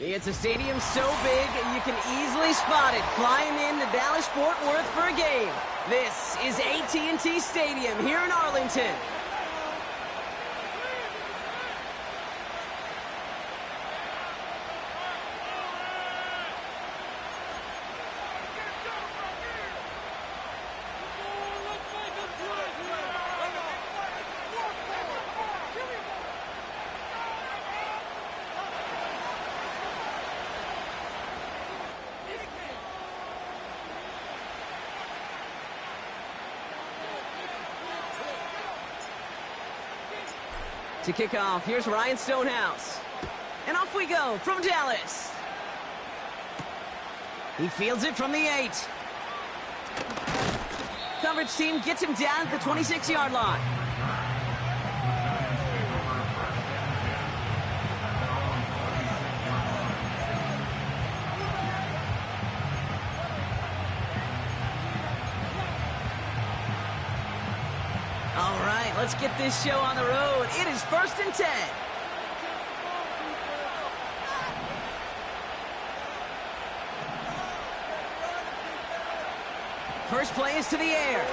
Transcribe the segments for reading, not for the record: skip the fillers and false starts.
It's a stadium so big you can easily spot it flying into Dallas-Fort Worth for a game. This is AT&T Stadium here in Arlington. To kick off, here's Ryan Stonehouse. And off we go from Dallas. He fields it from the 8. Coverage team gets him down at the 26-yard line. All right, let's get this show on the road. It is 1st and 10. First play is to the air.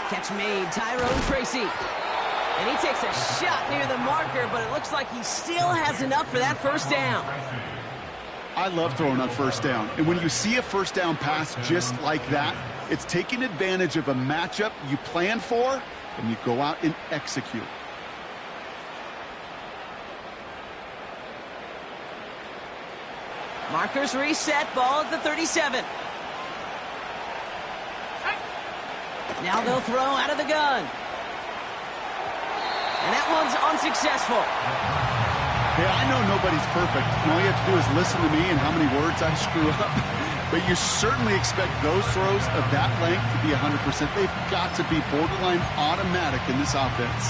Catch made, Tyrone Tracy. And he takes a shot near the marker, but it looks like he still has enough for that first down. I love throwing on first down. And when you see a first down pass just like that, it's taking advantage of a matchup you plan for, and you go out and execute. Markers reset, ball at the 37. Now they'll throw out of the gun. And that one's unsuccessful. Hey, I know nobody's perfect. And all you have to do is listen to me and how many words I screw up. But you certainly expect those throws of that length to be 100%. They've got to be borderline automatic in this offense.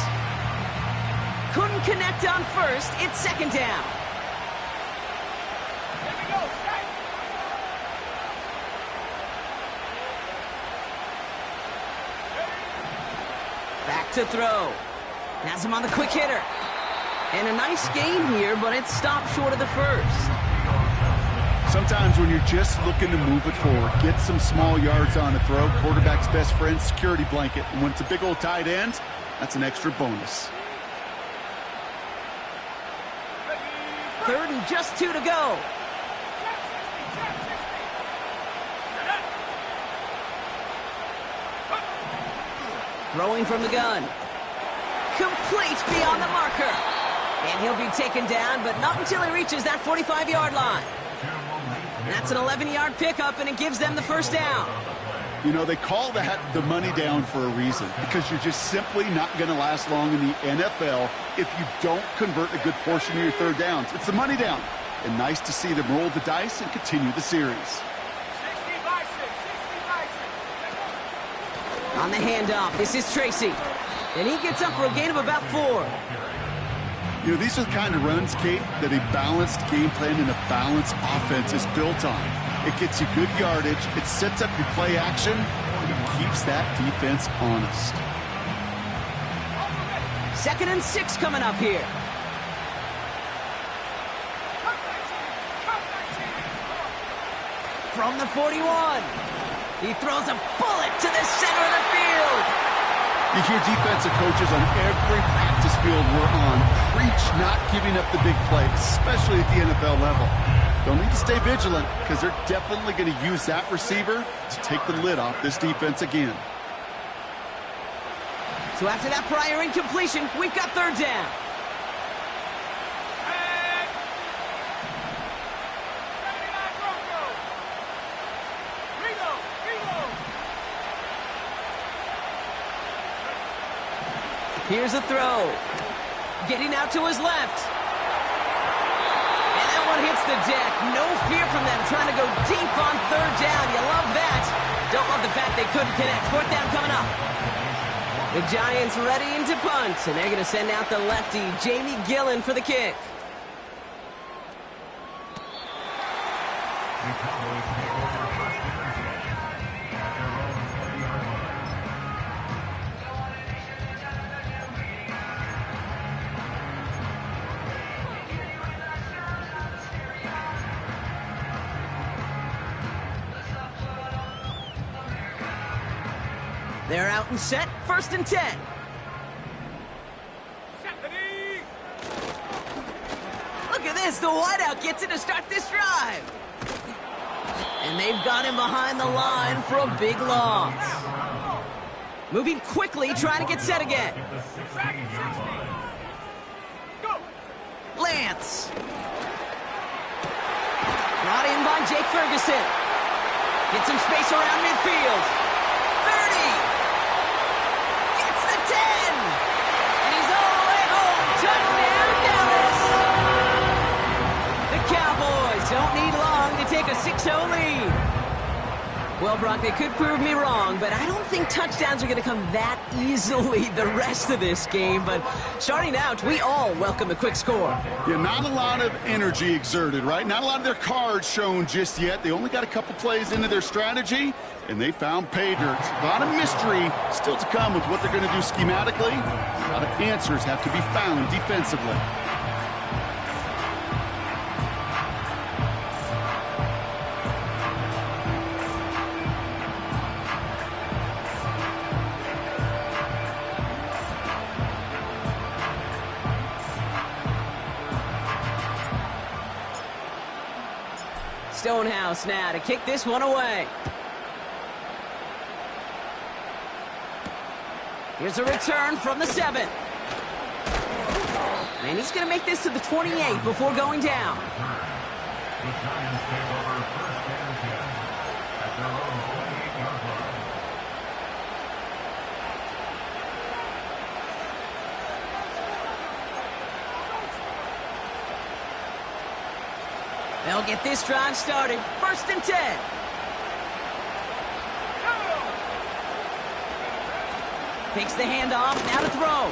Couldn't connect on first. It's 2nd down. Back to throw. Has him on the quick hitter. And a nice game here, but it stopped short of the first. Sometimes when you're just looking to move it forward, get some small yards on a throw, quarterback's best friend, security blanket. And when it's a big old tight end, that's an extra bonus. 3rd and just 2 to go. Throwing from the gun. Complete beyond the marker. And he'll be taken down, but not until he reaches that 45-yard line. That's an 11-yard pickup, and it gives them the first down. You know, they call that the money down for a reason, because you're just simply not going to last long in the NFL if you don't convert a good portion of your third downs. It's the money down. And nice to see them roll the dice and continue the series. 60 by 6, 60 by 6. On the handoff, this is Tracy. And he gets up for a gain of about 4. You know, these are the kind of runs, Kate, that a balanced game plan and a balanced offense is built on. It gets you good yardage, it sets up your play action, and it keeps that defense honest. 2nd and 6 coming up here. From the 41. He throws a bullet to the center of the field. You hear defensive coaches on every practice field we're on preach not giving up the big play, especially at the NFL level. They'll need to stay vigilant because they're definitely going to use that receiver to take the lid off this defense again. So after that prior incompletion, we've got 3rd down. Here's a throw. Getting out to his left. And that one hits the deck. No fear from them trying to go deep on 3rd down. You love that. Don't love the fact they couldn't connect. 4th down coming up. The Giants readying to punt, and they're going to send out the lefty, Jamie Gillen, for the kick. They're out and set, 1st and 10. Look at this, the wideout gets it to start this drive. And they've got him behind the line for a big loss. Moving quickly, trying to get set again. Lance. Brought in by Jake Ferguson. Get some space around midfield. 30. Gets the 10. And he's all the way home. Touchdown, Dallas. The Cowboys don't need long to take a 6-0 lead. Well, Brock, they could prove me wrong, but I don't think touchdowns are going to come that easily the rest of this game. But starting out, we all welcome the quick score. Yeah, not a lot of energy exerted, right? Not a lot of their cards shown just yet. They only got a couple plays into their strategy, and they found pay dirt. A lot of mystery still to come with what they're going to do schematically. A lot of answers have to be found defensively. Stonehouse now to kick this one away. Here's a return from the 7. And he's going to make this to the 28 before going down. They'll get this drive started. 1st and 10. Takes the handoff, now to throw.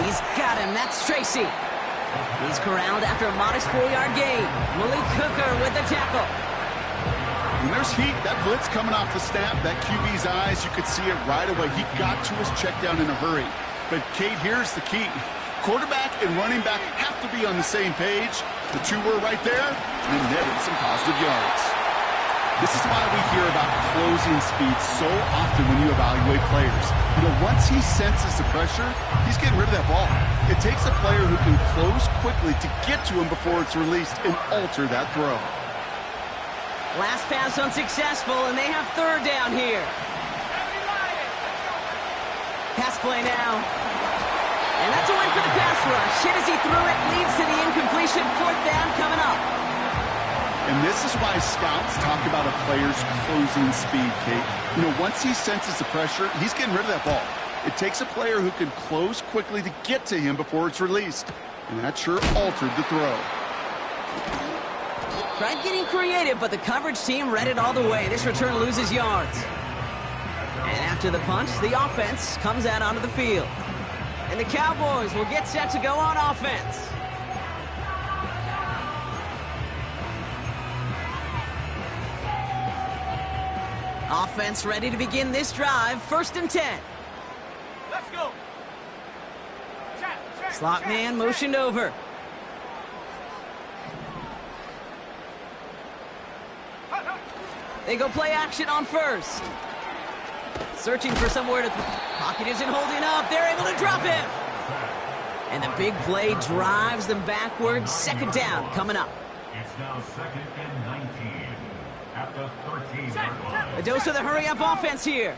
He's got him, that's Tracy. He's corralled after a modest 4-yard gain. Malik Hooker with the tackle. When there's heat, that blitz coming off the snap, that QB's eyes, you could see it right away. He got to his check down in a hurry. But, Kate, here's the key. Quarterback and running back have to be on the same page. The two were right there, and netted some positive yards. This is why we hear about closing speed so often when you evaluate players. You know, once he senses the pressure, he's getting rid of that ball. It takes a player who can close quickly to get to him before it's released and alter that throw. Last pass unsuccessful, and they have 3rd down here. Pass play now. And that's a win for the pass rush. Hit as he threw it, leads to the incompletion. 4th down coming up. And this is why scouts talk about a player's closing speed, Kate. You know, once he senses the pressure, he's getting rid of that ball. It takes a player who can close quickly to get to him before it's released. And that sure altered the throw. Tried getting creative, but the coverage team read it all the way. This return loses yards. And after the punch, the offense comes out onto the field. And the Cowboys will get set to go on offense. Offense ready to begin this drive. 1st and 10. Let's go. Slot man motioned over. They go play action on 1st. Searching for somewhere to... Pocket isn't holding up. They're able to drop him. And the big play drives them backwards. 2nd down coming up. It's now 2nd and 19 at the 13-yard line. A dose of the hurry-up offense here.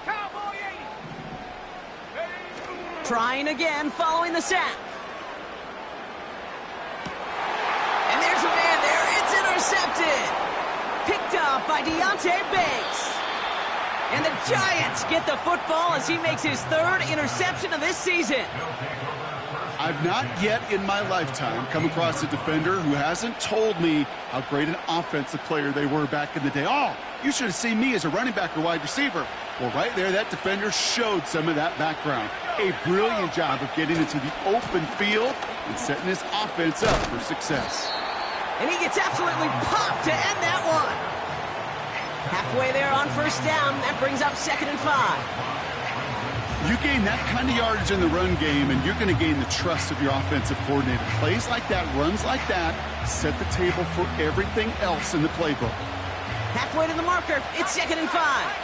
Cowboy 80. Trying again following the sack. And there's a man there. It's intercepted. Picked up by Deontay Banks. And the Giants get the football as he makes his 3rd interception of this season. I've not yet in my lifetime come across a defender who hasn't told me how great an offensive player they were back in the day. Oh, you should have seen me as a running back or wide receiver. Well, right there, that defender showed some of that background. A brilliant job of getting into the open field and setting his offense up for success. And he gets absolutely popped to end that one. Halfway there on 1st down. That brings up 2nd and 5. You gain that kind of yardage in the run game, and you're going to gain the trust of your offensive coordinator. Plays like that, runs like that, set the table for everything else in the playbook. Halfway to the marker. It's 2nd and 5.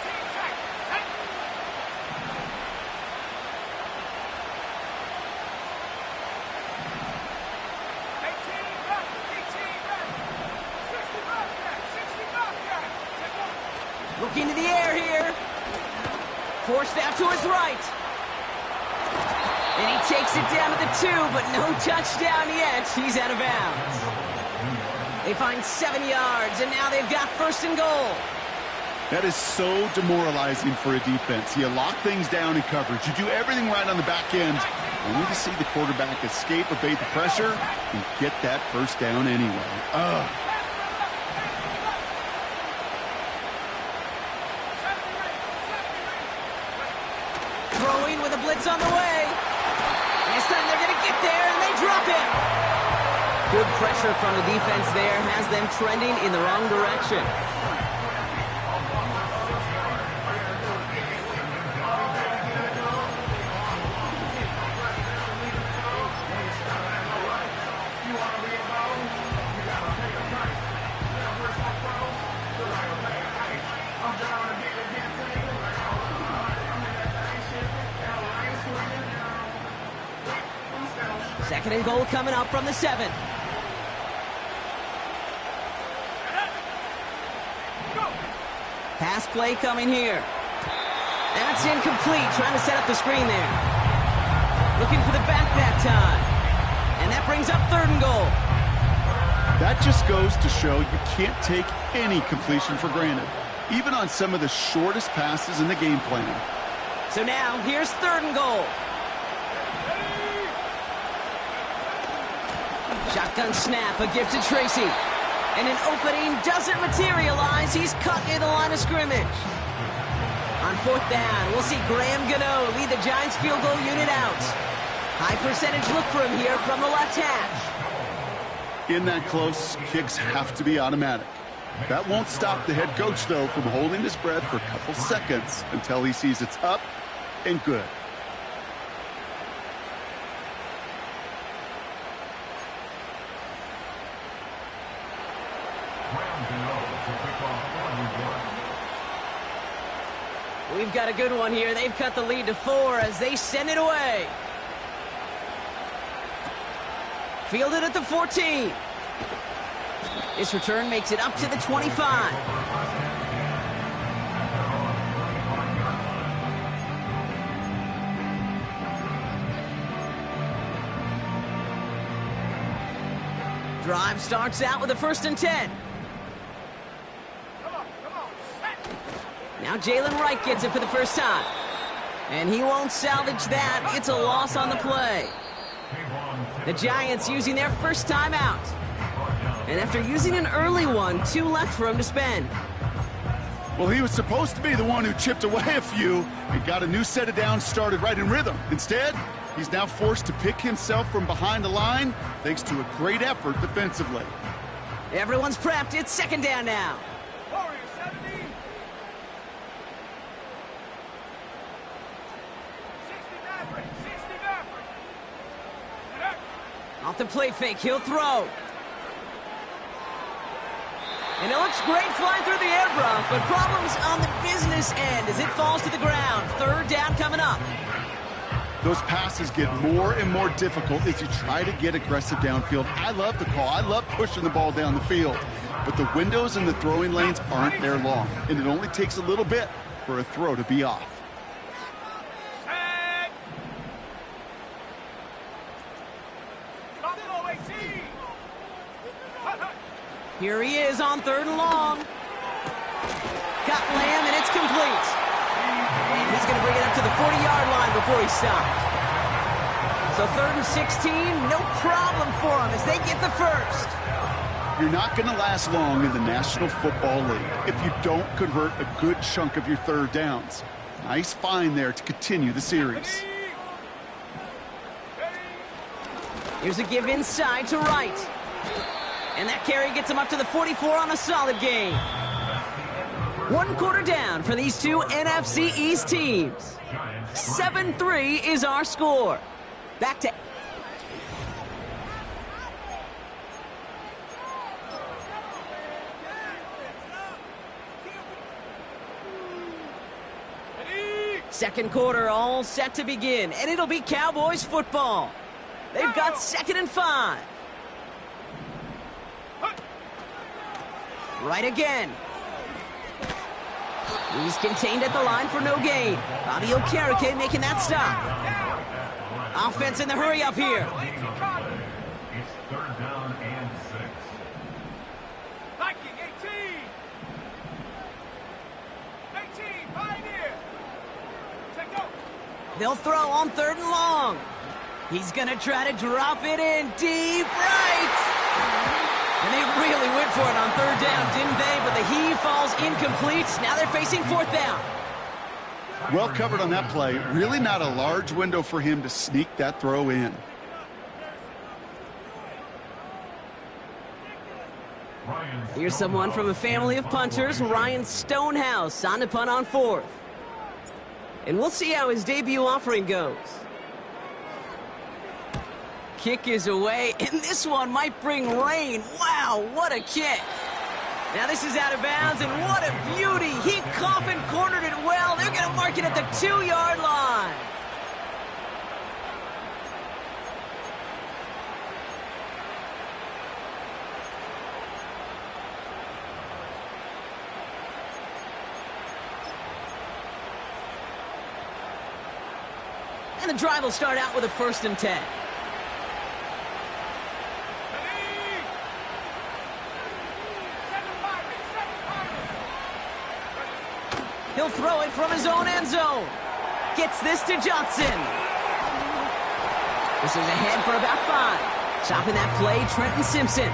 Looking to the air here. Forced out to his right. And he takes it down to the 2, but no touchdown yet. He's out of bounds. They find 7 yards, and now they've got 1st and goal. That is so demoralizing for a defense. You lock things down in coverage. You do everything right on the back end, only to see the quarterback escape, evade the pressure, and get that 1st down anyway. Ugh. Throwing with a blitz on the way. And this time they're going to get there, and they drop it. Good pressure from the defense there has them trending in the wrong direction. Second and goal coming up from the 7. Pass play coming here. That's incomplete. Trying to set up the screen there. Looking for the back that time. And that brings up 3rd and goal. That just goes to show you can't take any completion for granted, even on some of the shortest passes in the game plan. So now, here's 3rd and goal. Shotgun snap, a gift to Tracy. And an opening doesn't materialize. He's cut near the line of scrimmage. On 4th down, we'll see Graham Gano lead the Giants field goal unit out. High percentage look for him here from the left hash. In that close, kicks have to be automatic. That won't stop the head coach, though, from holding his breath for a couple seconds until he sees it's up and good. We've got a good one here. They've cut the lead to 4 as they send it away. Fielded at the 14. This return makes it up to the 25. Drive starts out with a 1st and 10. Now Jalen Wright gets it for the first time. And he won't salvage that. It's a loss on the play. The Giants using their first timeout. And after using an early one, 2 left for him to spend. Well, he was supposed to be the one who chipped away a few and got a new set of downs started right in rhythm. Instead, he's now forced to pick himself from behind the line thanks to a great effort defensively. Everyone's prepped. It's second down now. Off the play fake, he'll throw. And it looks great flying through the air, bro, but problems on the business end as it falls to the ground. Third down coming up. Those passes get more and more difficult as you try to get aggressive downfield. I love the call. I love pushing the ball down the field. But the windows in the throwing lanes aren't there long, and it only takes a little bit for a throw to be off. Here he is on third and long. Got Lamb, and it's complete. And he's going to bring it up to the 40-yard line before he stops. So third and 16, no problem for him as they get the first. You're not going to last long in the National Football League if you don't convert a good chunk of your third downs. Nice find there to continue the series. Here's a give inside to right. And that carry gets him up to the 44 on a solid gain. 1 quarter down for these two NFC East teams. 7-3 is our score. Back to... Second quarter all set to begin, and it'll be Cowboys football. They've got 2nd and 5. Right again. He's contained at the line for no gain. Bobby Okereke making that stop. Offense in the hurry up here. It's third down and 6. Viking 18. 18, Pioneer. Take go. They'll throw on third and long. He's going to try to drop it in deep right. And they really went for it on third down, didn't they? But the heave falls incomplete. Now they're facing 4th down. Well covered on that play. Really not a large window for him to sneak that throw in. Here's someone from a family of punters, Ryan Stonehouse, on to punt on 4th. And we'll see how his debut offering goes. Kick is away, and this one might bring rain. Wow, what a kick. Now this is out of bounds, and what a beauty. He coffin cornered it well. They're going to mark it at the 2-yard line. And the drive will start out with a 1st and 10. He'll throw it from his own end zone. Gets this to Johnson. This is ahead for about 5. Chopping that play, Trenton Simpson.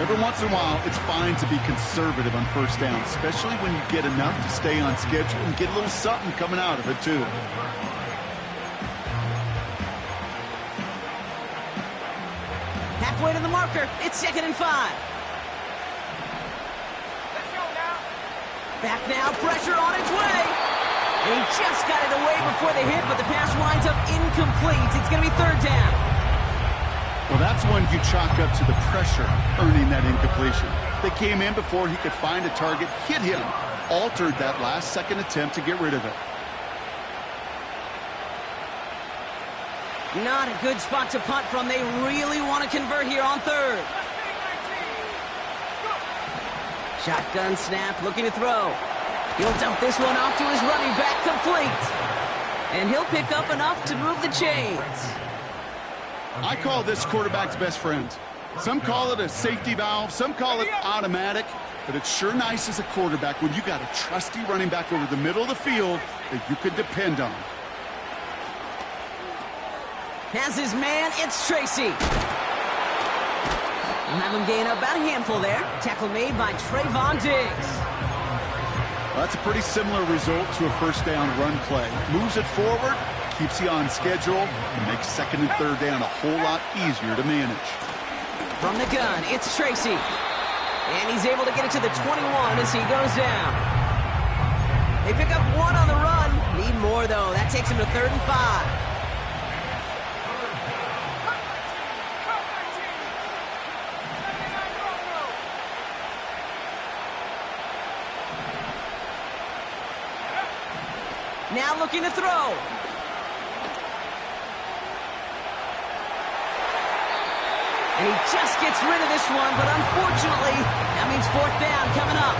Every once in a while, it's fine to be conservative on 1st down, especially when you get enough to stay on schedule and get a little something coming out of it, too. Halfway to the marker. It's 2nd and 5. Back now, pressure on its way. And he just got it away before the hit, but the pass winds up incomplete. It's going to be 3rd down. Well, that's one you chalk up to the pressure earning that incompletion. They came in before he could find a target, hit him, altered that last-second attempt to get rid of it. Not a good spot to punt from. They really want to convert here on 3rd. Shotgun snap, looking to throw. He'll dump this one off to his running back, complete. And he'll pick up enough to move the chains. I call this quarterback's best friend. Some call it a safety valve, some call it automatic, but it's sure nice as a quarterback when you got a trusty running back over the middle of the field that you could depend on. Has his man, it's Tracy. We'll have him gain about a handful there. Tackle made by Trayvon Diggs. Well, that's a pretty similar result to a first down run play. Moves it forward, keeps you on schedule, and makes second and third down a whole lot easier to manage. From the gun, it's Tracy. And he's able to get it to the 21 as he goes down. They pick up one on the run. Need more, though. That takes him to 3rd and 5. Now looking to throw. And he just gets rid of this one, but unfortunately, that means 4th down coming up.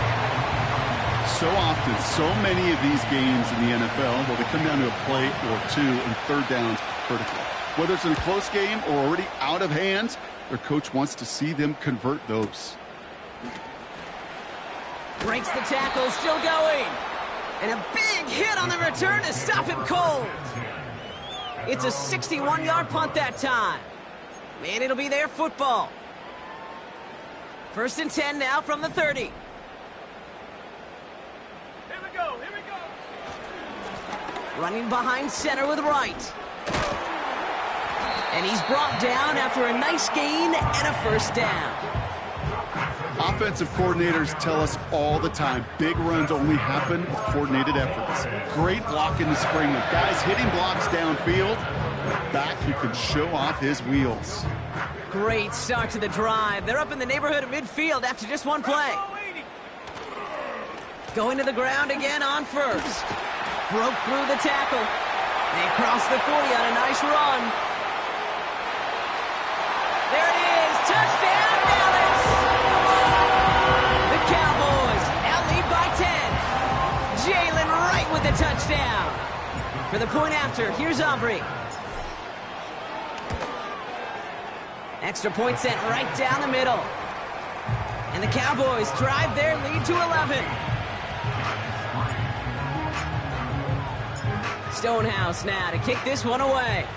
So often, so many of these games in the NFL, well, they come down to a play or two, and 3rd down's critical. Whether it's in a close game or already out of hand, their coach wants to see them convert those. Breaks the tackle, still going. And a big hit on the return to stop him cold. It's a 61-yard punt that time. And it'll be their football. 1st and 10 now from the 30. Here we go, here we go. Running behind center with Wright. And he's brought down after a nice gain and a 1st down. Offensive coordinators tell us all the time, big runs only happen with coordinated efforts. Great block in the spring with guys hitting blocks downfield. Back who can show off his wheels. Great start to the drive. They're up in the neighborhood of midfield after just one play. Going to the ground again on 1st. Broke through the tackle. They crossed the 40 on a nice run. There it is. Touchdown, Dallas! The Cowboys now lead by 10. Jalen Wright with the touchdown. For the point after, here's Aubrey. Extra point sent right down the middle. And the Cowboys drive their lead to 11. Stonehouse now to kick this one away.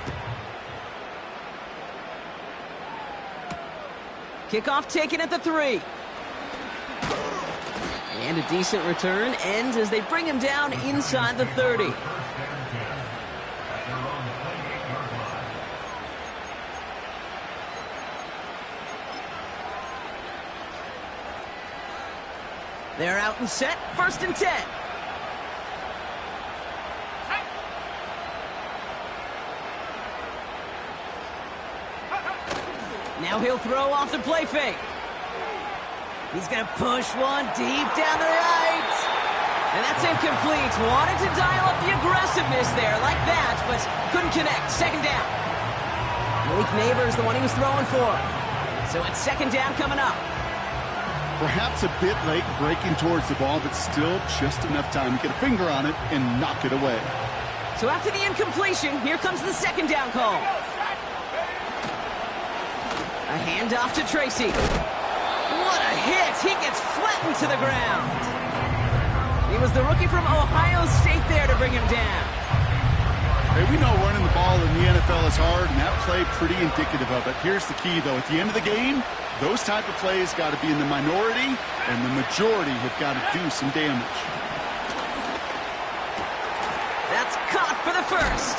Kickoff taken at the 3. And a decent return ends as they bring him down inside the 30. They're out and set, 1st and 10. Now he'll throw off the play fake. He's going to push one deep down the right. And that's incomplete. Wanted to dial up the aggressiveness there like that, but couldn't connect. 2nd down. Malik Neighbors, the one he was throwing for. So it's 2nd down coming up. Perhaps a bit late breaking towards the ball, but still just enough time to get a finger on it and knock it away. So after the incompletion, here comes the 2nd down call. A handoff to Tracy. What a hit! He gets flattened to the ground. He was the rookie from Ohio State there to bring him down. Hey, we know running the ball in the NFL is hard, and that play pretty indicative of it. Here's the key, though. At the end of the game, those type of plays got to be in the minority, and the majority have got to do some damage. That's caught for the 1st.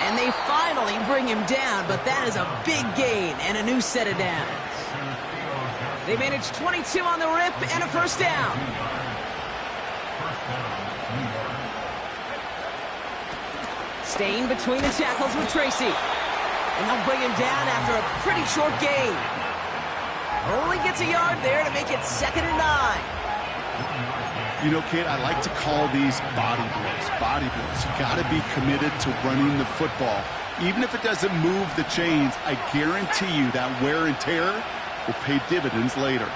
And they finally bring him down, but that is a big gain and a new set of downs. They managed 22 on the rip and a 1st down. Staying between the tackles with Tracy. And they'll bring him down after a pretty short gain. Only gets a yard there to make it 2nd and 9. You know, Kate, I like to call these body blows. Body blows. You got to be committed to running the football. Even if it doesn't move the chains, I guarantee you that wear and tear will pay dividends later.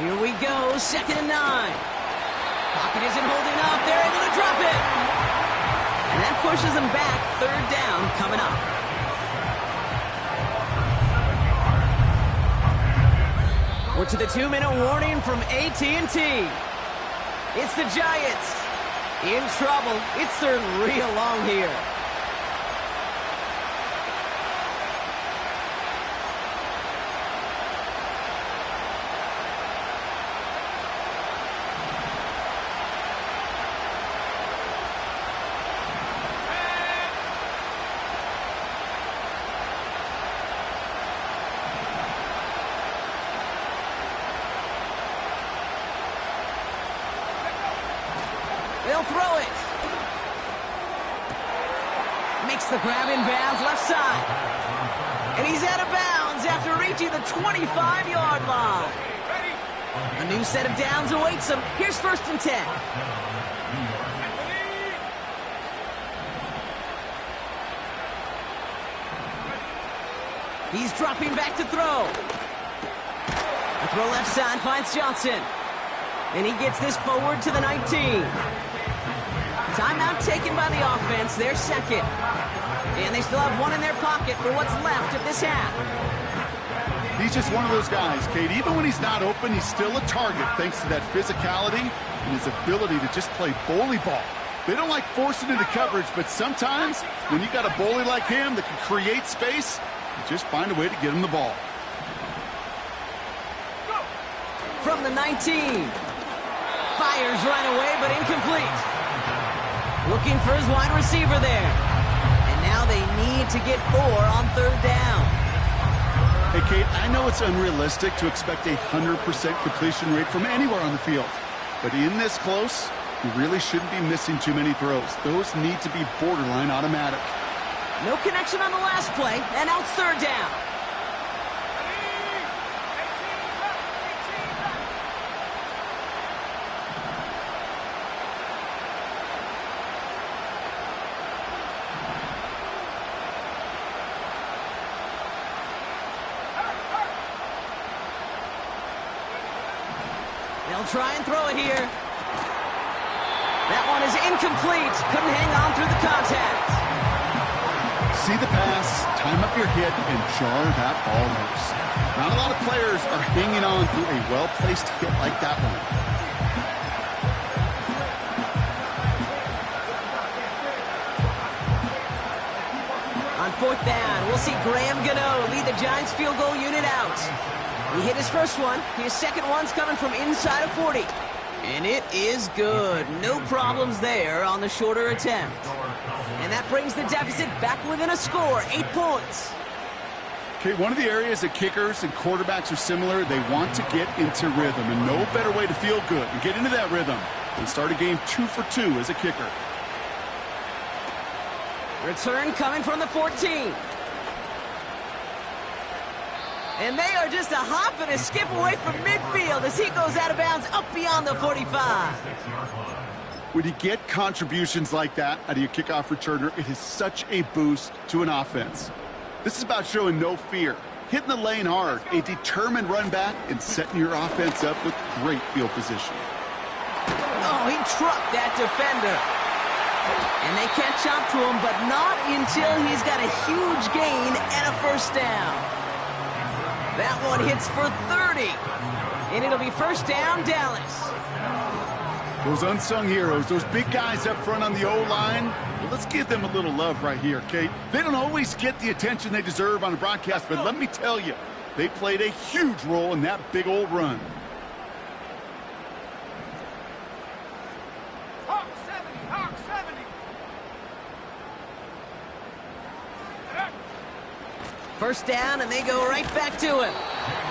Here we go, 2nd and 9. Pocket isn't holding up. They're able to drop it. And that pushes them back. 3rd down coming up. We're to the 2-minute warning from AT&T. It's the Giants. In trouble. It's 3rd and real long here. Makes the grab in bounds left side. And he's out of bounds after reaching the 25-yard line. A new set of downs awaits him. Here's 1st and 10. He's dropping back to throw. A throw left side finds Johnson. And he gets this forward to the 19. Timeout taken by the offense, their second. And they still have one in their pocket for what's left of this half. He's just one of those guys, Kate. Even when he's not open, he's still a target thanks to that physicality and his ability to just play bully ball. They don't like forcing into coverage, but sometimes when you got a bully like him that can create space, you just find a way to get him the ball. From the 19. Fires right away, but incomplete. Looking for his wide receiver there. And now they need to get 4 on 3rd down. Hey, Kate, I know it's unrealistic to expect a 100% completion rate from anywhere on the field. But in this close, you really shouldn't be missing too many throws. Those need to be borderline automatic. No connection on the last play, and now it's 3rd down. They'll try and throw it here. That one is incomplete. Couldn't hang on through the contact. See the pass, time up your hit, and jar that ball loose. Not a lot of players are hanging on through a well-placed hit like that one. On 4th down, we'll see Graham Gano lead the Giants field goal unit out. He hit his first one. His second one's coming from inside of 40. And it is good. No problems there on the shorter attempt. And that brings the deficit back within a score, 8 points. Okay, one of the areas that kickers and quarterbacks are similar, they want to get into rhythm. And no better way to feel good and get into that rhythm than start a game 2 for 2 as a kicker. Return coming from the 14. And they are just a hop and a skip away from midfield as he goes out of bounds up beyond the 45. When you get contributions like that out of your kickoff returner, it is such a boost to an offense. This is about showing no fear, hitting the lane hard, a determined run back, and setting your offense up with great field position. Oh, he trucked that defender. And they catch up to him, but not until he's got a huge gain and a 1st down. That one hits for 30. And it'll be 1st down, Dallas. Those unsung heroes, those big guys up front on the O-line, well, let's give them a little love right here, Kate. They don't always get the attention they deserve on the broadcast, but let me tell you, they played a huge role in that big old run. Hawk 70, Hawk 70. 1st down, and they go right back to him.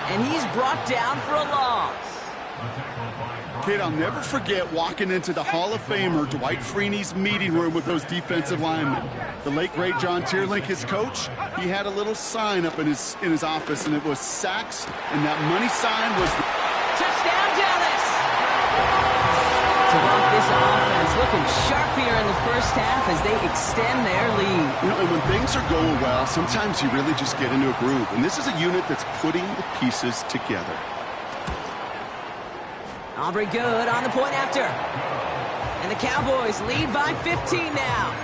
And he's brought down for a loss. Kate, I'll never forget walking into the Hall of Famer Dwight Freeney's meeting room with those defensive linemen. The late, great John Tierlink, his coach, he had a little sign up in his office, and it was sacks, and that money sign was... Touchdown, Dallas! To walk this offense looking sharp here in the 1st half as they extend their lead. You know, and when things are going well, sometimes you really just get into a groove, and this is a unit that's putting the pieces together. Aubrey good on the point after. And the Cowboys lead by 15 now.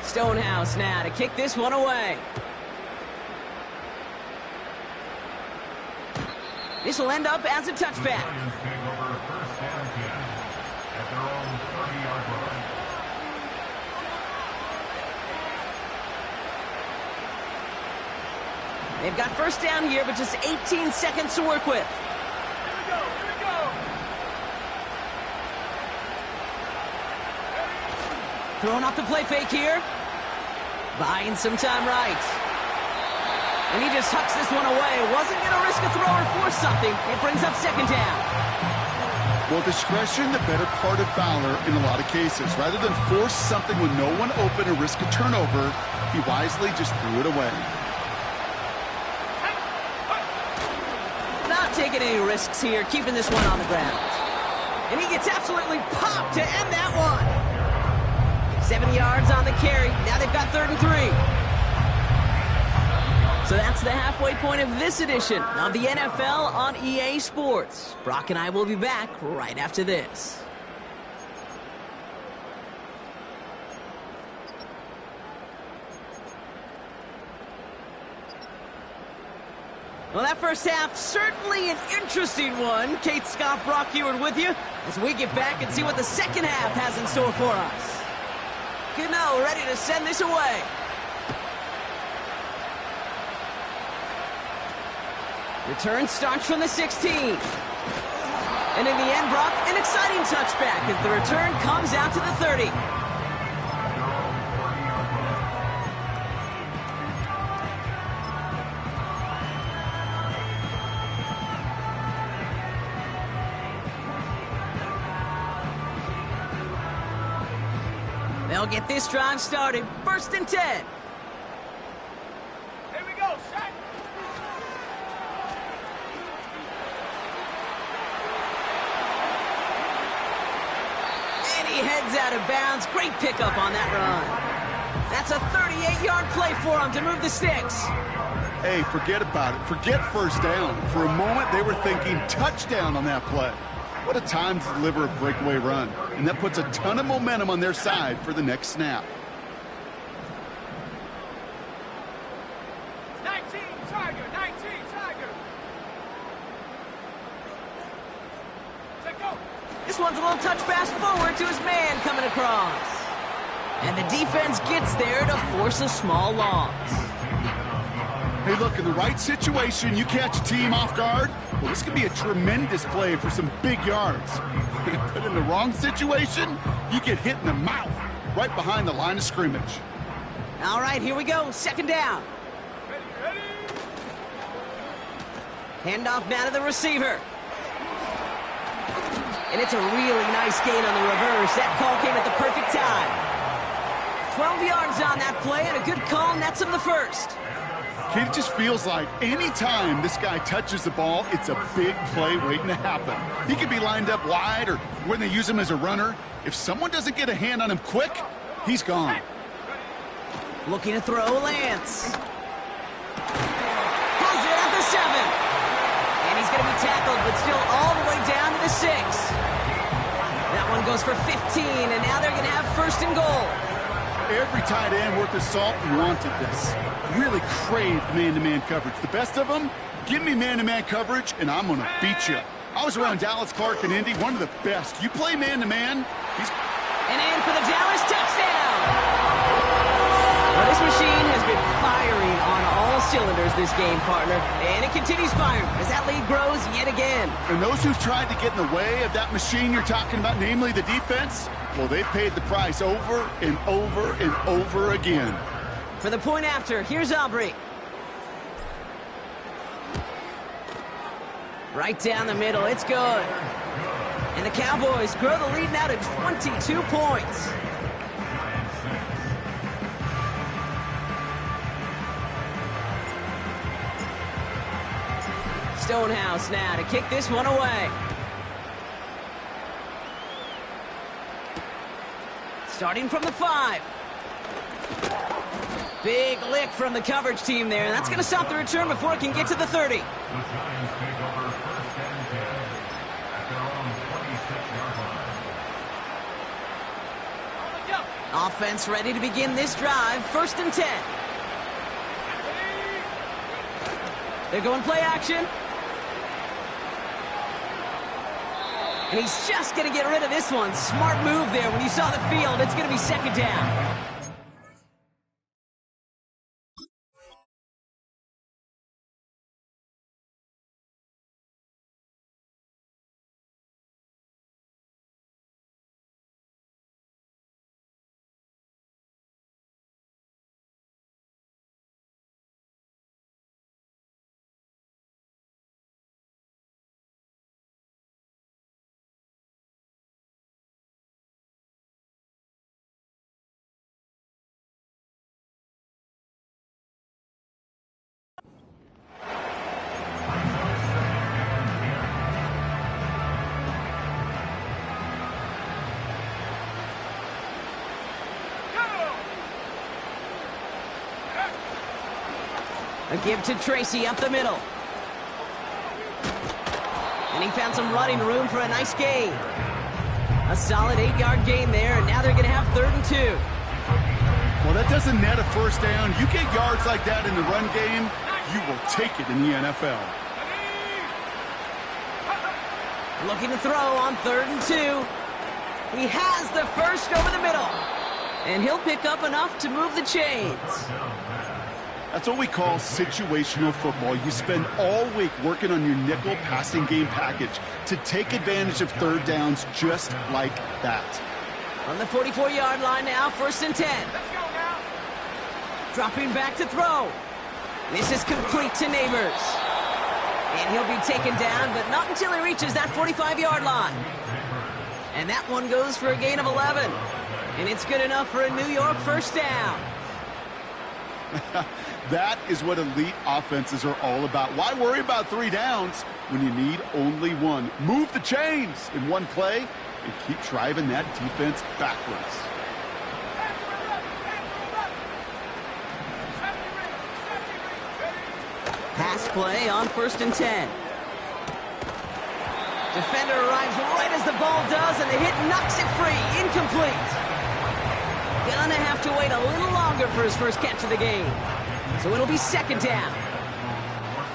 Stonehouse now to kick this one away. This will end up as a touchback. They've got first down here, but just 18 seconds to work with. Here we go. Throwing off the play fake here. Buying some time right. And he just hucks this one away. Wasn't going to risk a throw or force something. It brings up second down. Well, discretion, the better part of valor in a lot of cases. Rather than force something with no one open or risk a turnover, he wisely just threw it away. Not taking any risks here, keeping this one on the ground. And he gets absolutely popped to end that one. 70 yards on the carry. Now they've got 3rd and 3. So that's the halfway point of this edition of the NFL on EA Sports. Brock and I will be back right after this. Well, that first half, certainly an interesting one. Kate Scott, Brock Ewart with you as we get back and see what the second half has in store for us. Cano ready to send this away. Return starts from the 16. And in the end, Brock, an exciting touchback as the return comes out to the 30. They'll get this drive started. 1st and 10. Here we go, set. And he heads out of bounds. Great pickup on that run. That's a 38-yard play for him to move the sticks. Hey, forget about it. Forget first down. For a moment, they were thinking touchdown on that play. What a time to deliver a breakaway run. And that puts a ton of momentum on their side for the next snap. 19, Tiger. Take go. This one's a little touch pass forward to his man coming across. And the defense gets there to force a small loss. Hey, look, in the right situation, you catch a team off guard, well, this could be a tremendous play for some big yards. But in the wrong situation, you get hit in the mouth right behind the line of scrimmage. All right, here we go. 2nd down. Ready. Handoff now to the receiver. And it's a really nice gain on the reverse. That call came at the perfect time. 12 yards on that play and a good call nets him the first. Kid, it just feels like any time this guy touches the ball, it's a big play waiting to happen. He could be lined up wide or when they use him as a runner. If someone doesn't get a hand on him quick, he's gone. Looking to throw Lance. Pulls it at the 7. And he's going to be tackled, but still all the way down to the 6. That one goes for 15, and now they're going to have 1st and goal. Every tight end worth his salt wanted this. Really craved man-to-man coverage. The best of them, give me man-to-man coverage, and I'm going to beat you. I was around Dallas Clark and Indy, one of the best. You play man-to-man, he's... And in for the Dallas touchdown! Well, this machine has been firing on all cylinders this game, partner. And it continues firing as that lead grows yet again. And those who've tried to get in the way of that machine you're talking about, namely the defense, well, they've paid the price over and over and over again. For the point after, here's Aubrey. Right down the middle, it's good. And the Cowboys grow the lead now to 22 points. Stonehouse now to kick this one away. Starting from the 5. Big lick from the coverage team there, and that's going to stop the return before it can get to the 30. The Giants take over 1st and 10 at their own 26-yard line. Offense ready to begin this drive. 1st and 10. They're going play action. And he's just going to get rid of this one. Smart move there. When you saw the field, it's going to be 2nd down. A give to Tracy up the middle. And he found some running room for a nice gain. A solid 8-yard gain there, and now they're going to have 3rd and 2. Well, that doesn't net a first down. You get yards like that in the run game, you will take it in the NFL. Looking to throw on 3rd and 2. He has the first over the middle. And he'll pick up enough to move the chains. That's what we call situational football. You spend all week working on your nickel passing game package to take advantage of 3rd downs just like that. On the 44-yard line now, 1st and 10. Let's go now. Dropping back to throw. This is complete to Neighbors. And he'll be taken down, but not until he reaches that 45-yard line. And that one goes for a gain of 11. And it's good enough for a New York first down. That is what elite offenses are all about. Why worry about 3 downs when you need only 1? Move the chains in one play and keep driving that defense backwards. Pass play on 1st and 10. Defender arrives right as the ball does, and the hit knocks it free. Incomplete. Gonna have to wait a little longer for his first catch of the game. So it'll be 2nd down.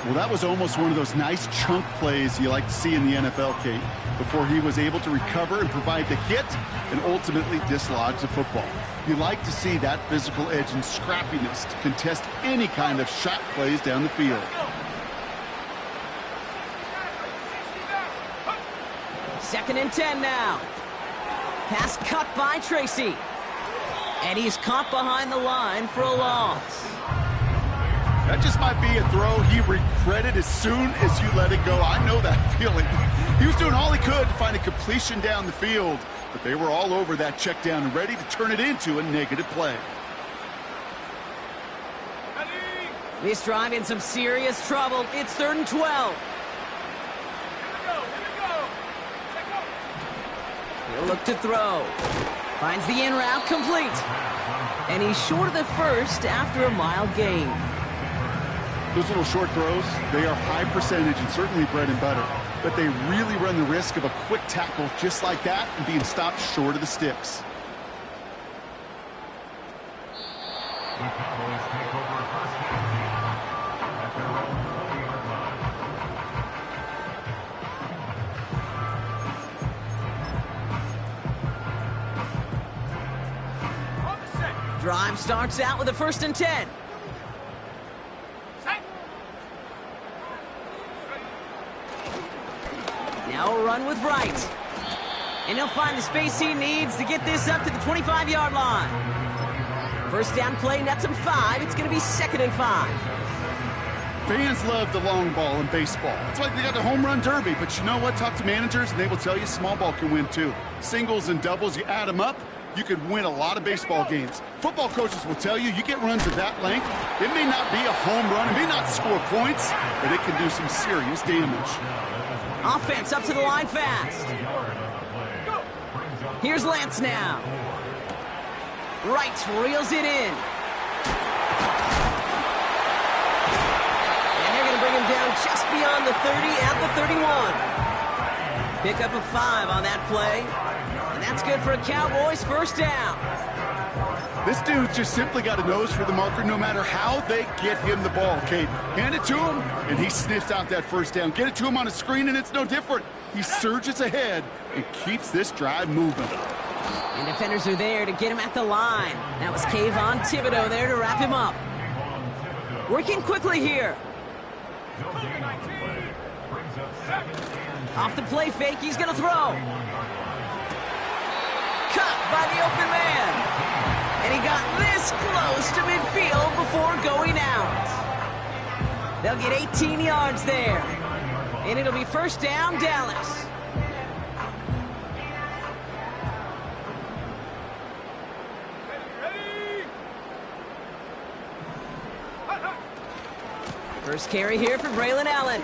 Well, that was almost one of those nice chunk plays you like to see in the NFL, Kate, before he was able to recover and provide the hit and ultimately dislodge the football. You like to see that physical edge and scrappiness to contest any kind of shot plays down the field. 2nd and 10 now. Pass cut by Tracy. And he's caught behind the line for a loss. That just might be a throw he regretted as soon as you let it go. I know that feeling. He was doing all he could to find a completion down the field, but they were all over that check down and ready to turn it into a negative play. This drive in some serious trouble. It's 3rd and 12. He'll look to throw. Finds the in route complete. And he's short of the first after a mild gain. Those little short throws, they are high percentage and certainly bread and butter. But they really run the risk of a quick tackle just like that and being stopped short of the sticks. The Cowboys take over first down at their own 40-yard line. On the set. Drive starts out with a 1st and 10. Set. Now a run with Wright. And he'll find the space he needs to get this up to the 25-yard line. First down play nets him 5. It's going to be 2nd and 5. Fans love the long ball in baseball. It's like they got the home run derby, but you know what? Talk to managers and they will tell you small ball can win too. Singles and doubles, you add them up, you could win a lot of baseball games. Football coaches will tell you get runs of that length. It may not be a home run, it may not score points, but it can do some serious damage. Offense up to the line fast. Here's Lance now. Wright reels it in. And they're going to bring him down just beyond the 30 at the 31. Pick up a 5 on that play. And that's good for a Cowboys first down. This dude's just simply got a nose for the marker no matter how they get him the ball, Kate. Hand it to him, and he sniffs out that first down. Get it to him on a screen, and it's no different. He surges ahead and keeps this drive moving. And defenders are there to get him at the line. That was Kayvon Thibodeau there to wrap him up. Working quickly here. Off the play fake, he's going to throw. Cut by the open man. And he got this close to midfield before going out. They'll get 18 yards there. And it'll be first down, Dallas. First carry here for Braylon Allen.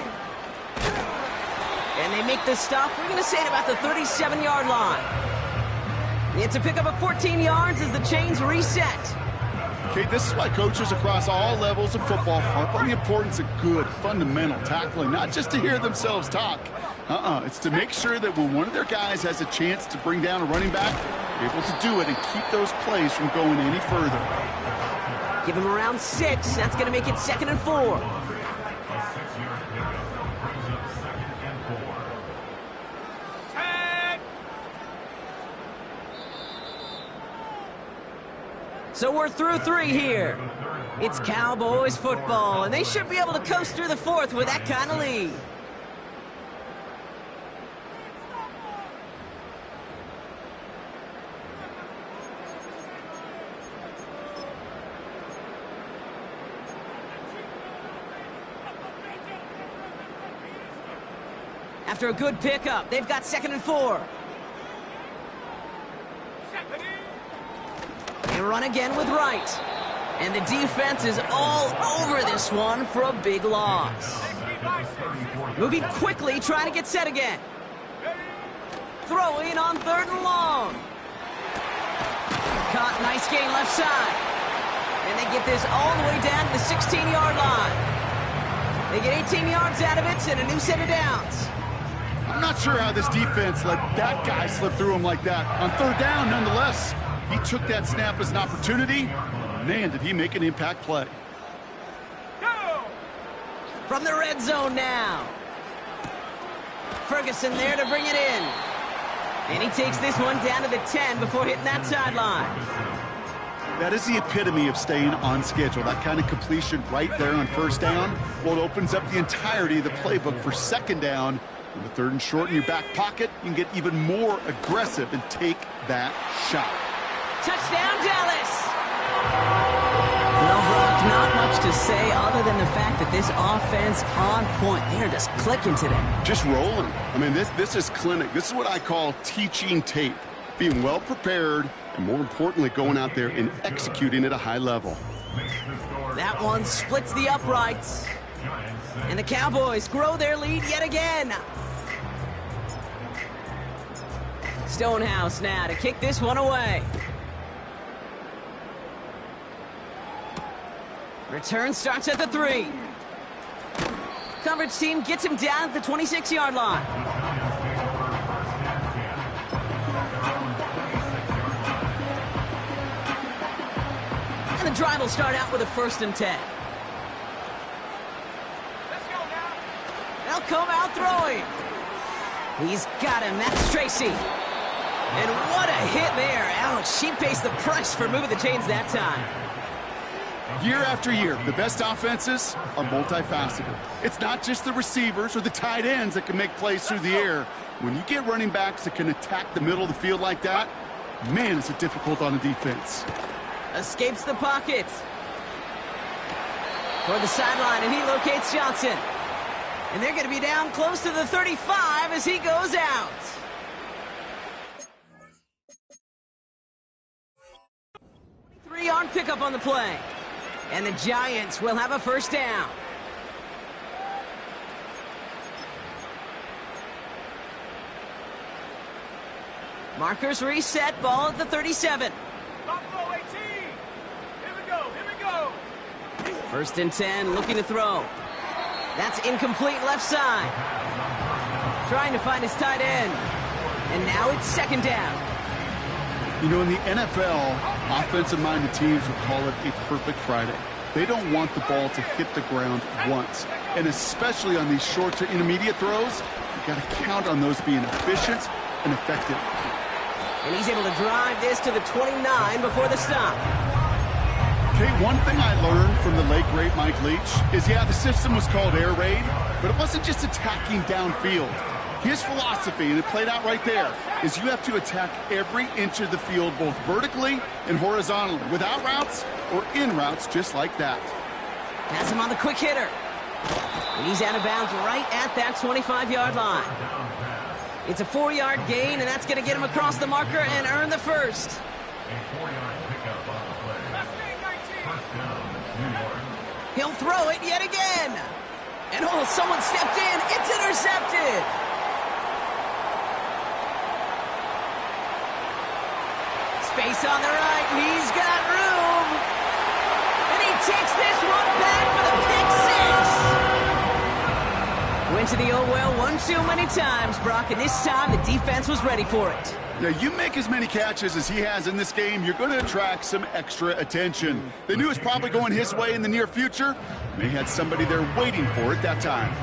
And they make the stop, we're going to say at about the 37-yard line. It's a pickup of 14 yards as the chains reset. Okay, this is why coaches across all levels of football harp on the importance of good, fundamental tackling, not just to hear themselves talk. It's to make sure that when one of their guys has a chance to bring down a running back, they're able to do it and keep those plays from going any further. Give him around 6. That's going to make it 2nd and 4. A 6-yard pickup brings up 2nd and 4. Tag! So we're through 3 here. It's Cowboys football, and they should be able to coast through the 4th with that kind of lead. After a good pickup, they've got 2nd and 4. They run again with Wright. And the defense is all over this one for a big loss. Moving quickly, trying to get set again. Throwing on 3rd and long. Caught, nice gain left side. And they get this all the way down to the 16-yard line. They get 18 yards out of it and a new set of downs. I'm not sure how this defense let that guy slip through him like that. On 3rd down, nonetheless, he took that snap as an opportunity. Man, did he make an impact play. Go! From the red zone now. Ferguson there to bring it in. And he takes this one down to the 10 before hitting that sideline. That is the epitome of staying on schedule. That kind of completion right there on 1st down. Well, it opens up the entirety of the playbook for 2nd down. And with 3rd and short in your back pocket, you can get even more aggressive and take that shot. Touchdown, Dallas! Well, Brock, not much to say other than the fact that this offense on point. They're just clicking today. Just rolling. I mean, this is clinic. This is what I call teaching tape. Being well prepared, and more importantly, going out there and executing at a high level. That one splits the uprights. And the Cowboys grow their lead yet again. Stonehouse now to kick this one away. Return starts at the 3. Coverage team gets him down at the 26-yard line. And the drive will start out with a 1st and 10. Let's go now. They'll come out throwing. He's got him. That's Tracy. And what a hit there. Ouch, she pays the price for moving the chains that time. Year after year, the best offenses are multifaceted. It's not just the receivers or the tight ends that can make plays through the air. When you get running backs that can attack the middle of the field like that, man, is it difficult on a defense. Escapes the pocket. Toward the sideline, and he locates Johnson. And they're going to be down close to the 35 as he goes out. Three-yard pickup on the play. And the Giants will have a 1st down. Markers reset, ball at the 37. Buffalo 18. Here we go. Here we go. 1st and 10, looking to throw. That's incomplete left side. Trying to find his tight end. And now it's 2nd down. You know, in the NFL, offensive-minded teams would call it a perfect Friday. They don't want the ball to hit the ground once. And especially on these short to intermediate throws, you've got to count on those being efficient and effective. And he's able to drive this to the 29 before the stop. Okay, one thing I learned from the late, great Mike Leach is, yeah, the system was called air raid, but it wasn't just attacking downfield. His philosophy, and it played out right there, is you have to attack every inch of the field, both vertically and horizontally, without routes or in routes, just like that. Has him on the quick hitter. And he's out of bounds right at that 25-yard line. It's a 4-yard gain, and that's going to get him across the marker and earn the 1st. A 4-yard pickup on the play. Left wing 19. 1st down, New York. He'll throw it yet again. And oh, someone stepped in. It's intercepted. Space on the right. He's got room. takes this one back for the pick six. Went to the oh well one too many times, Brock, and this time the defense was ready for it. Now, you make as many catches as he has in this game, you're going to attract some extra attention. They knew it was probably going his way in the near future. They had somebody there waiting for it that time.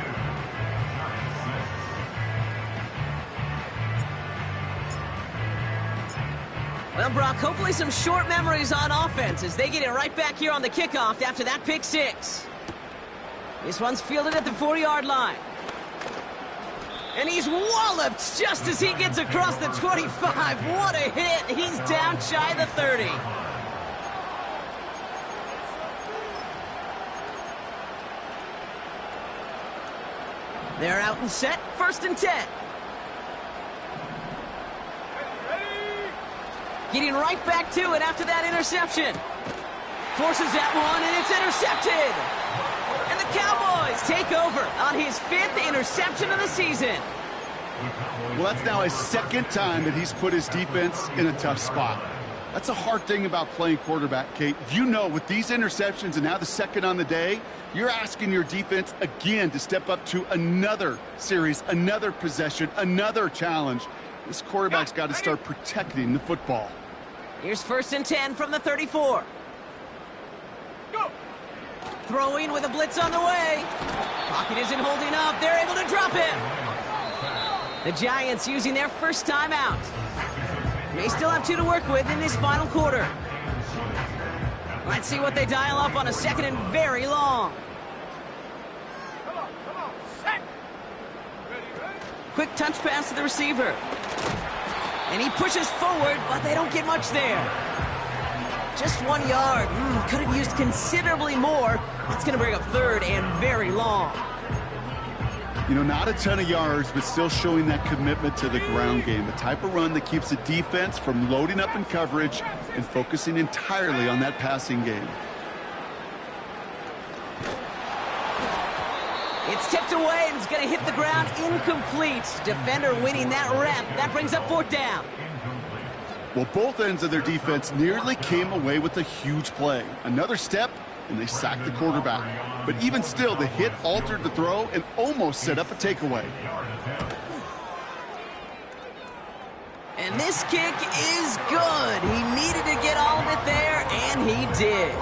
Well, Brock, hopefully some short memories on offense as they get it right back here on the kickoff after that pick six. This one's fielded at the 40-yard line. And he's walloped just as he gets across the 25. What a hit. He's down shy of the 30. They're out and set. 1st and 10. Getting right back to it after that interception. Forces that one, and it's intercepted. And the Cowboys take over on his 5th interception of the season. Well, that's now his 2nd time that he's put his defense in a tough spot. That's a hard thing about playing quarterback, Kate. You know, with these interceptions and now the 2nd on the day, you're asking your defense again to step up to another series, another possession, another challenge. This quarterback's got to start protecting the football. Here's 1st and 10 from the 34. Go! Throwing with a blitz on the way. Pocket isn't holding up. They're able to drop him. The Giants using their first timeout. May still have 2 to work with in this final quarter. Let's see what they dial up on a 2nd and very long. Come on, set! Ready? Quick touch pass to the receiver. And he pushes forward, but they don't get much there. Just 1 yard. Could have used considerably more. That's going to bring up 3rd and very long. You know, not a ton of yards, but still showing that commitment to the ground game. The type of run that keeps the defense from loading up in coverage and focusing entirely on that passing game. It's tipped away and it's going to hit the ground incomplete. Defender winning that rep. That brings up 4th down. Well, both ends of their defense nearly came away with a huge play. Another step, and they sacked the quarterback. But even still, the hit altered the throw and almost set up a takeaway. And this kick is good. He needed to get all of it there, and he did.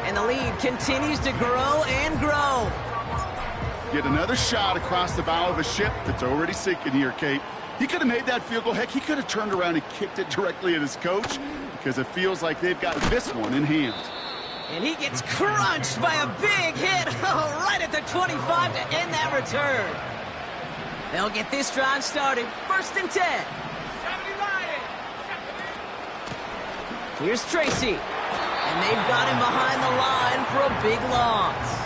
And the lead continues to grow and grow. Get another shot across the bow of a ship that's already sinking here, Kate. He could have made that field goal. Heck, he could have turned around and kicked it directly at his coach because it feels like they've got this one in hand. And he gets crunched by a big hit right at the 25 to end that return. They'll get this drive started. 1st and 10. Here's Tracy. And they've got him behind the line for a big loss.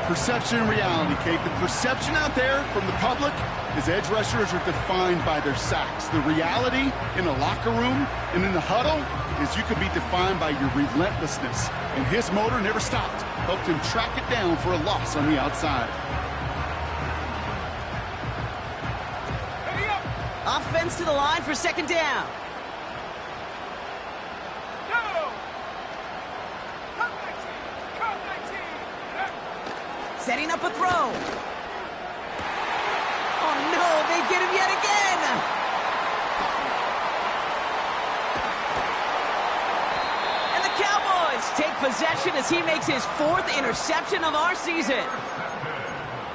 Perception and reality, Kate. The perception out there from the public is edge rushers are defined by their sacks. The reality in a locker room and in the huddle is you can be defined by your relentlessness. And his motor never stopped. Helped him track it down for a loss on the outside. Offense to the line for 2nd down. Setting up a throw. Oh, no, they get him yet again. And the Cowboys take possession as he makes his 4th interception of our season.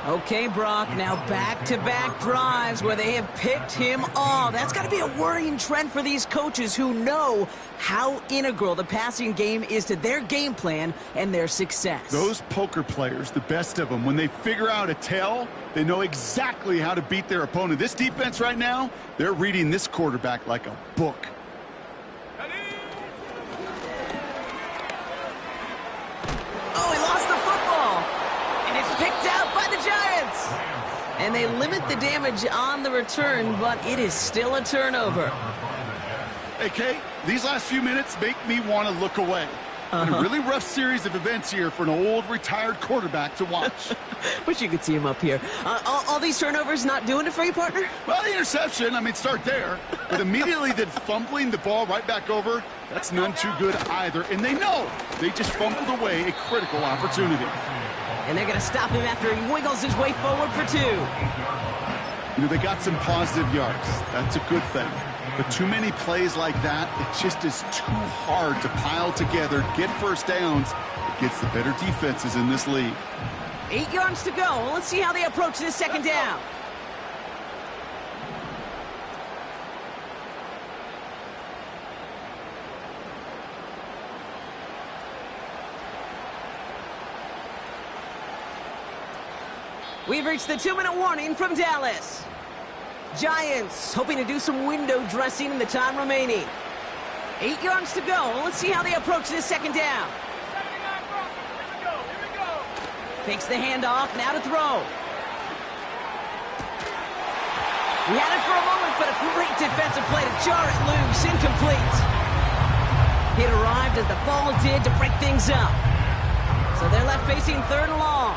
Okay, Brock, now back-to-back drives where they have picked him off. That's got to be a worrying trend for these coaches who know how integral the passing game is to their game plan and their success. Those poker players, the best of them, when they figure out a tell, they know exactly how to beat their opponent. This defense right now, they're reading this quarterback like a book. Oh, he lost the football. And it's picked out by the Giants. And they limit the damage on the return, but it is still a turnover. Hey, Kate, these last few minutes make me want to look away. And a really rough series of events here for an old retired quarterback to watch. Wish you could see him up here. All these turnovers not doing it for you, partner? Well, the interception, I mean, start there. But immediately then fumbling the ball right back over, that's none too good either. And they know they just fumbled away a critical opportunity. And they're going to stop him after he wiggles his way forward for 2. You know, they got some positive yards. That's a good thing. But too many plays like that, it just is too hard to pile together, get first downs against the better defenses in this league. 8 yards to go. Let's see how they approach this second down. We've reached the 2-minute warning from Dallas. Giants hoping to do some window dressing in the time remaining. 8 yards to go. Let's see how they approach this second down. Here we go. Fakes the handoff, now to throw. He had it for a moment, but a great defensive play to jar it loose. Incomplete. It arrived as the ball did to break things up. So they're left facing 3rd and long.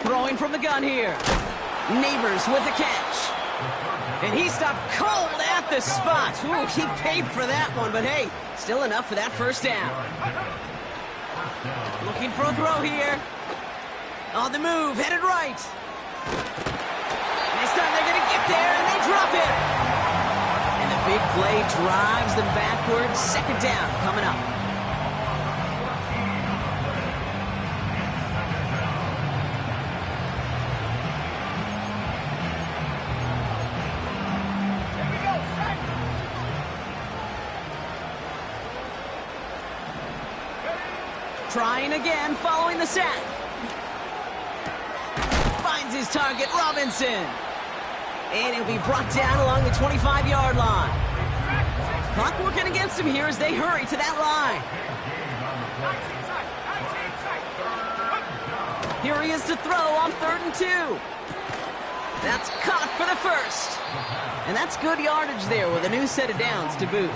Throwing from the gun here. Neighbors with the catch. And he stopped cold at the spot. Ooh, he paid for that one, but hey, still enough for that first down. Looking for a throw here. On the move, headed right. This time they're going to get there, and they drop it. And the big play drives them backwards. Second down coming up. Trying again, following the sack. Finds his target, Robinson. And he'll be brought down along the 25-yard line. Clock working against him here as they hurry to that line. Here he is to throw on 3rd and 2. That's caught for the first. And that's good yardage there with a new set of downs to boot.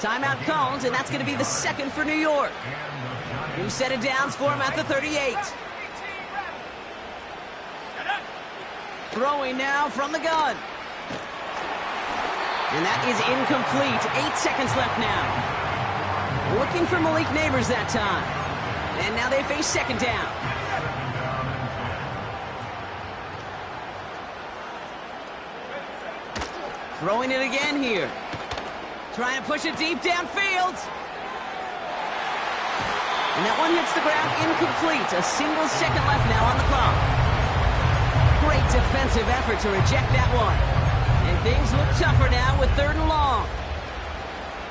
Timeout called, and that's going to be the second for New York. New set of downs for him at the 38. Throwing now from the gun. And that is incomplete. 8 seconds left now. Looking for Malik Neighbors that time. And now they face second down. Throwing it again here. Trying to push it deep downfield. And that one hits the ground incomplete. A single second left now on the clock. Great defensive effort to reject that one. And things look tougher now with 3rd and long.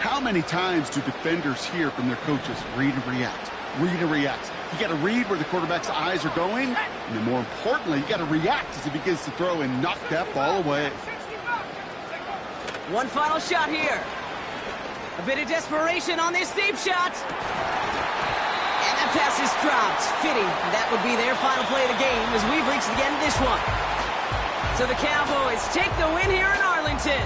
How many times do defenders hear from their coaches, read and react, read and react? You got to read where the quarterback's eyes are going. And then more importantly, you got to react as he begins to throw and knock that ball away. One final shot here. A bit of desperation on this deep shot. And that pass is dropped. Fitting. That would be their final play of the game as we've reached the end of this one. So the Cowboys take the win here in Arlington.